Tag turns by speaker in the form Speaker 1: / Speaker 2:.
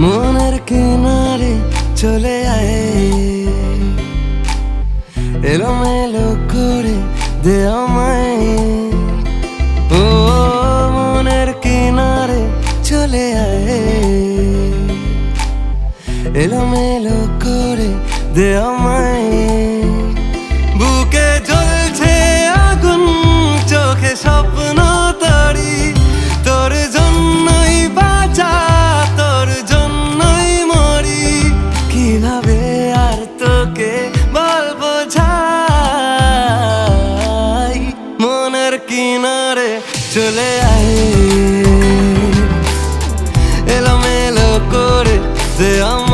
Speaker 1: মনের কিনারে চলে আয়, এলোমেলো করে দে আমায়। ও মনের কিনারে চলে আয়, এলোমেলো করে দে আমায়। বুকে জ্বলছে আগুন, চোখে স্বপ্ন তরি, তোর জন্যই বাঁচা, তোর জন্যই মরি। কিভাবে আর তোকে বলবো যাই, মনের কিনারে চলে আয়, এলোমেলো করে দে আমায়।